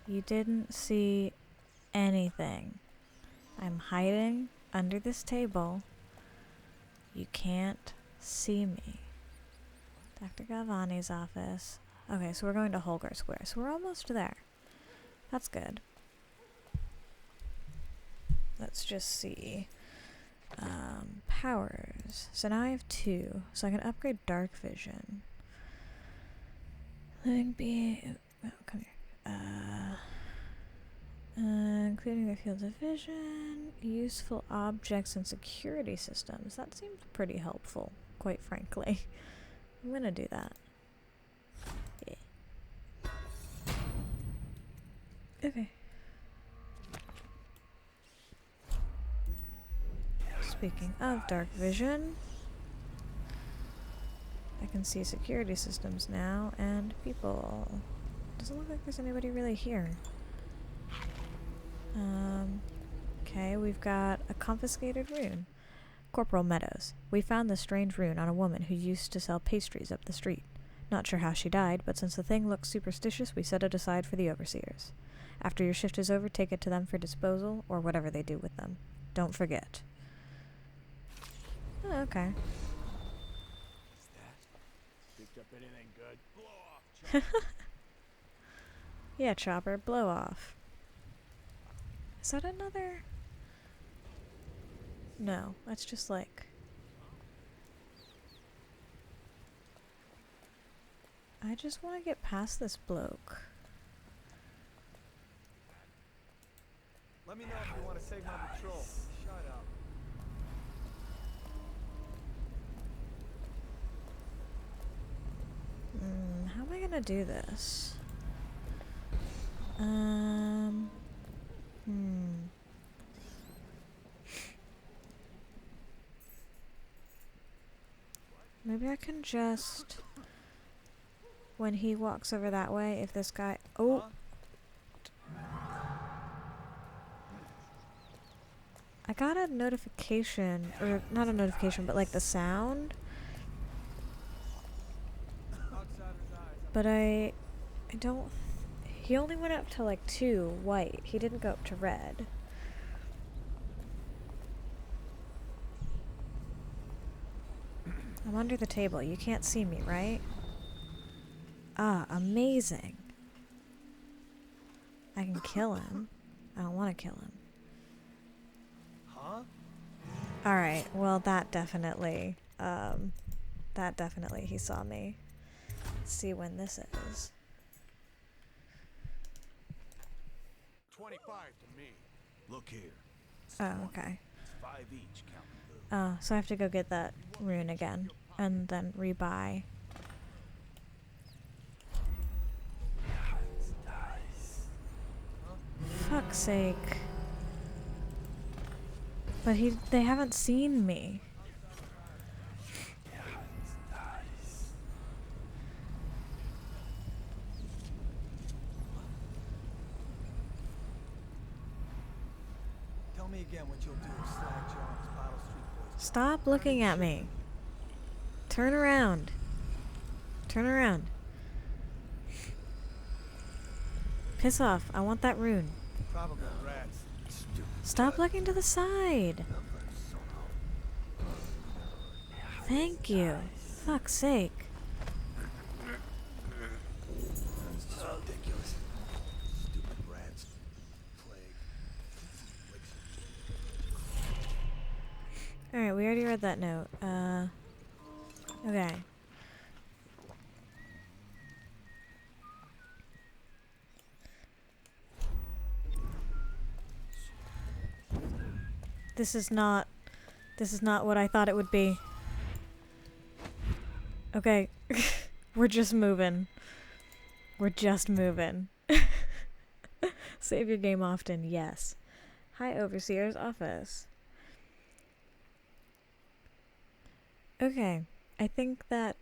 You didn't see anything. I'm hiding under this table. You can't see me. Dr. Galvani's office. Okay, so we're going to Holgar Square. So we're almost there. That's good. Let's just see. Powers. So now I have 2. So I can upgrade Dark Vision. Living being... Oh, come here. Including the fields of vision, useful objects, and security systems. That seems pretty helpful, quite frankly. I'm gonna do that. Yeah. Okay. Speaking of dark vision, I can see security systems now and people. Doesn't look like there's anybody really here. Okay, we've got a confiscated rune. Corporal Meadows. We found this strange rune on a woman who used to sell pastries up the street. Not sure how she died, but since the thing looks superstitious, we set it aside for the overseers. After your shift is over, take it to them for disposal, or whatever they do with them. Don't forget. Oh, okay. Picked up anything good? Blow off, Chopper. Yeah, Chopper, blow off. Is that another? No, that's just like... I just want to get past this bloke. Let me know if you want to save my patrol. Shut up. How am I gonna do this? Maybe I can just... When he walks over that way, if this guy... Oh! I got a notification, or not a notification, but like the sound. But I don't... He only went up to like 2 white. He didn't go up to red. I'm under the table. You can't see me, right? Ah, amazing. I can kill him. I don't want to kill him. Huh? Alright, well that definitely, he saw me. Let's see when this is. 25 to me. Look here. Oh, okay. It's 5 each, counting blue. Oh, so I have to go get that rune again, and then rebuy. Fuck's sake. But they haven't seen me. Tell me again what you'll do if Slag John's Bottle Street boys. Stop looking at me. Turn around. Turn around. Piss off. I want that rune. Probably rats. Stop looking to the side. Thank you. Fuck's sake. That's just ridiculous. Stupid rats. Plague. Alright, we already read that note. Okay. This is not what I thought it would be. Okay. We're just moving. We're just moving. Save your game often, yes. High Overseer's office. Okay. I think that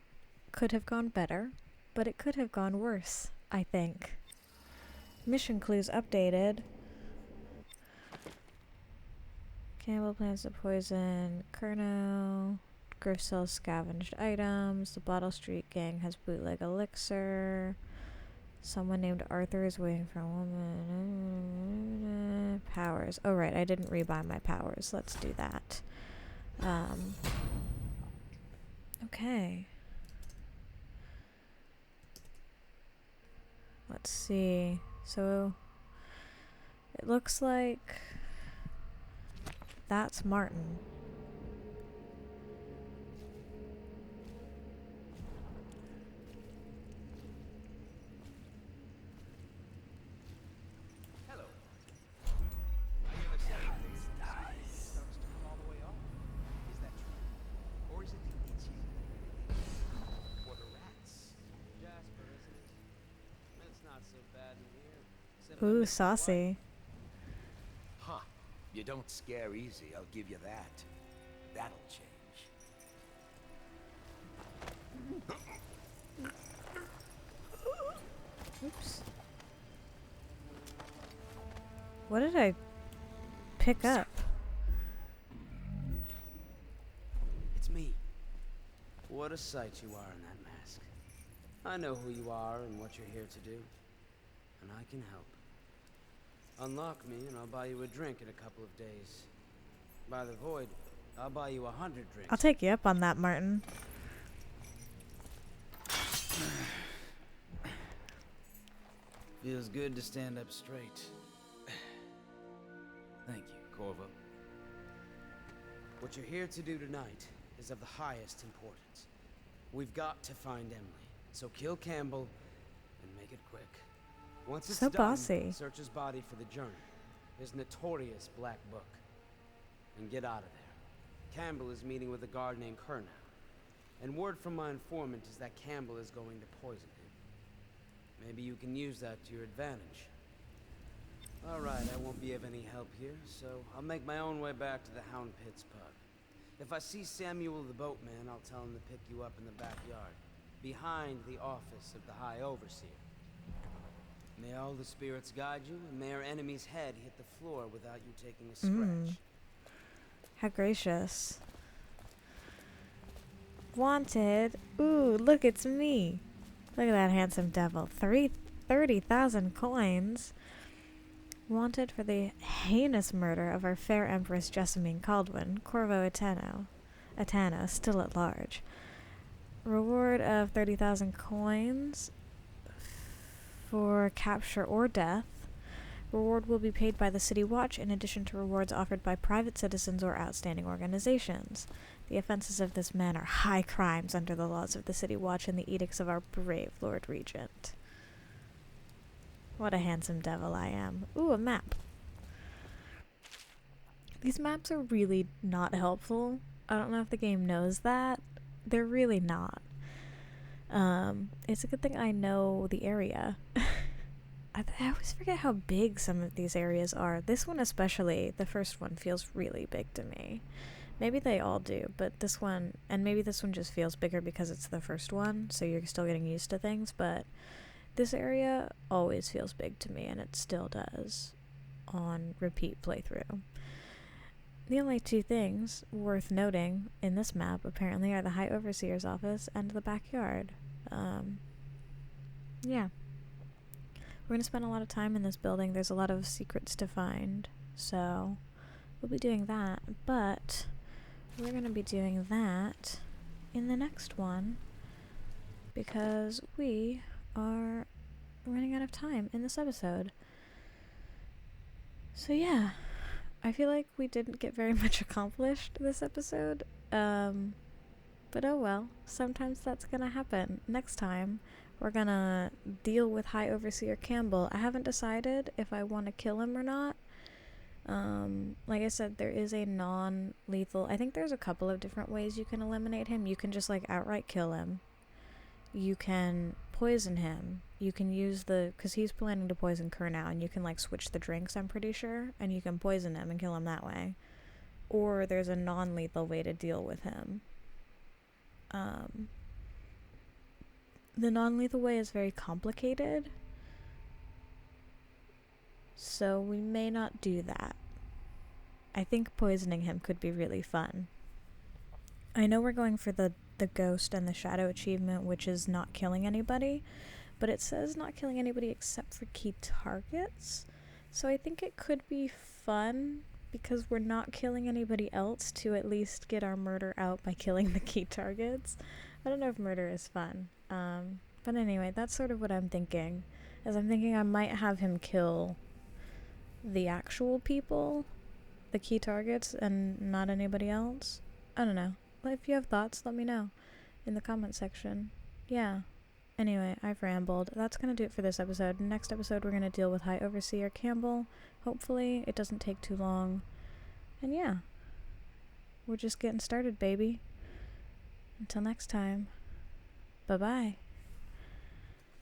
could have gone better, but it could have gone worse, I think. Mission clues updated. Campbell plans to poison Kerno. Griff sells scavenged items. The Bottle Street gang has bootleg elixir. Someone named Arthur is waiting for a woman. Powers. Oh right, I didn't rebuy my powers. Let's do that. Okay. Let's see. So it looks like that's Martin. Hello. I hear the saying that the spirit starts to come all the way off. Is that true? Or is it the itching? Or the rats? Jasper, isn't it? It's not so bad in here. Except I Ooh, miss my wife. saucy. Huh. You don't scare easy, I'll give you that. That'll change. Oops. What did I pick up? It's me. What a sight you are in that mask. I know who you are and what you're here to do. And I can help. Unlock me and I'll buy you a drink in a couple of days. By the void, I'll buy you 100 drinks. I'll take you up on that, Martin. Feels good to stand up straight. Thank you, Corvo. What you're here to do tonight is of the highest importance. We've got to find Emily, so kill Campbell and make it quick. Once it's So done, bossy. search his body for the journal, his notorious black book, and get out of there. Campbell is meeting with a guard named Kernow, and word from my informant is that Campbell is going to poison him. Maybe you can use that to your advantage. Alright, I won't be of any help here, so I'll make my own way back to the Hound Pits pub. If I see Samuel the boatman, I'll tell him to pick you up in the backyard, behind the office of the High Overseer. May all the spirits guide you, and may our enemy's head hit the floor without you taking a scratch. How gracious. Wanted. Ooh, look, it's me. Look at that handsome devil. 30,000 coins. Wanted for the heinous murder of our fair Empress Jessamine Caldwin, Corvo Atano, still at large. Reward of 30,000 coins for capture or death. Reward will be paid by the City Watch in addition to rewards offered by private citizens or outstanding organizations. The offenses of this man are high crimes under the laws of the City Watch and the edicts of our brave Lord Regent. What a handsome devil I am. Ooh, a map. These maps are really not helpful. I don't know if the game knows that. They're really not. It's a good thing I know the area. I always forget how big some of these areas are. This one especially, the first one, feels really big to me. Maybe they all do, but this one, and maybe this one just feels bigger because it's the first one, so you're still getting used to things, but this area always feels big to me, and it still does on repeat playthrough. The only two things worth noting in this map, apparently, are the High Overseer's office and the backyard. Yeah. We're going to spend a lot of time in this building. There's a lot of secrets to find, so we'll be doing that, but we're going to be doing that in the next one because we are running out of time in this episode. So yeah, I feel like we didn't get very much accomplished this episode, but oh well, sometimes that's gonna happen. Next time, we're gonna deal with High Overseer Campbell. I haven't decided if I want to kill him or not. Like I said, there is a non-lethal, I think there's a couple of different ways you can eliminate him. You can just like outright kill him. You can poison him. You can use because he's planning to poison Kernow, and you can like switch the drinks, I'm pretty sure, and you can poison him and kill him that way. Or there's a non-lethal way to deal with him. The non-lethal way is very complicated, so we may not do that. I think poisoning him could be really fun. I know we're going for the ghost and the shadow achievement, which is not killing anybody, but it says not killing anybody except for key targets, so I think it could be fun because we're not killing anybody else to at least get our murder out by killing the key targets. I don't know if murder is fun, but anyway, that's sort of what I'm thinking. As I'm thinking I might have him kill the actual people, the key targets, and not anybody else. I don't know. Well, if you have thoughts, let me know in the comment section. Yeah. Anyway, I've rambled. That's going to do it for this episode. Next episode, we're going to deal with High Overseer Campbell. Hopefully, it doesn't take too long. And yeah, we're just getting started, baby. Until next time, bye-bye.